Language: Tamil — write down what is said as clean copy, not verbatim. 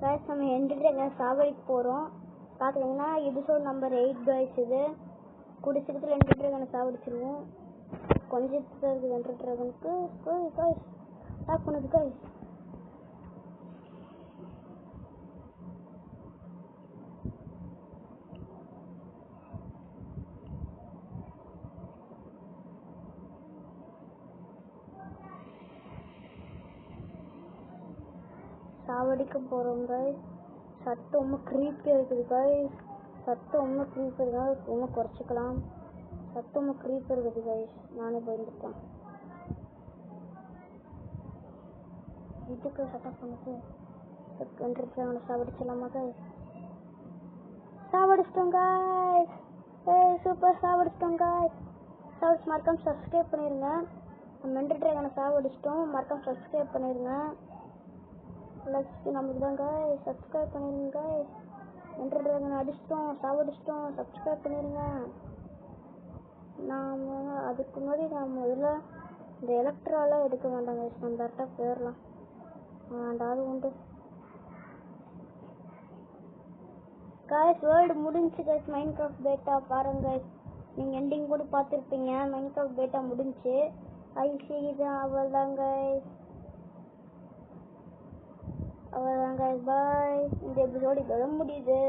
கைஸ் நம்ம என்டர்டெயினர் சாவடிக்கு போகிறோம். பார்க்குறீங்கன்னா எபிசோட் நம்பர் 8 கைஸ். இது கூடிய சீக்கிரத்தில் என்டர்டெயினர் சாவடிச்சிருவோம். கொஞ்சத்துக்கு இருக்குது என்டர்டெயினருக்கு கைஸ் ஸ்டார்ட் பண்ணுது கைஸ். சாவடிக்க போகிறோம் கைஸ். சத்தம் ரொம்ப க்ரீப்பாக இருக்குது கைஸ். சத்தம் ரொம்ப க்ரீப் இருந்தால் ரொம்ப குறைச்சிக்கலாம். சத்தம் ரொம்ப க்ரீப் இருக்குது கைஸ். நானே பயந்துட்டேன். இதுக்கு சட்டம் பண்ணுது அவனை சாவடிச்சிடலாமா கைஸ்? சாவடிச்சிட்டோம் கைஸ். சூப்பர் சாவடிச்சிட்டோம் கைஸ். மறக்காம சப்ஸ்கிரைப் பண்ணிடுங்க. நம்ம என்டர்டெயினரை சாவடிச்சிட்டோம். மறக்காம சப்ஸ்கிரைப் பண்ணிடுங்க. நமக்கு தான் கைஸ். சப்ஸ்கிரைப் பண்ணிடுங்க கைஸ். என்டர்டெயினர் அடிச்சிட்டோம், சாவடிச்சிட்டோம். சப்ஸ்கிரைப் பண்ணிடுங்க. நாம் அதுக்கு முன்னாடி நான் முதல்ல இந்த எலக்ட்ராலாம் எடுக்க வேண்டாம் கைஸ். நம்ம கரெக்டாக போயிடலாம். வேண்டாது உண்டு கைஸ். வேர்ல்டு முடிஞ்சு கைஸ். மைன்கிராஃப்ட் பேட்டா பாருங்க கைஸ். நீங்கள் எண்டிங் கூட பார்த்துருப்பீங்க. மைன்கிராஃப்ட் பேட்டா முடிஞ்சு ஐசி தான். அவ்வளோதான் கைஸ். அவ்வளோதான் கைஸ். பாய். இந்த எபிசோடு இதோட முடியுது.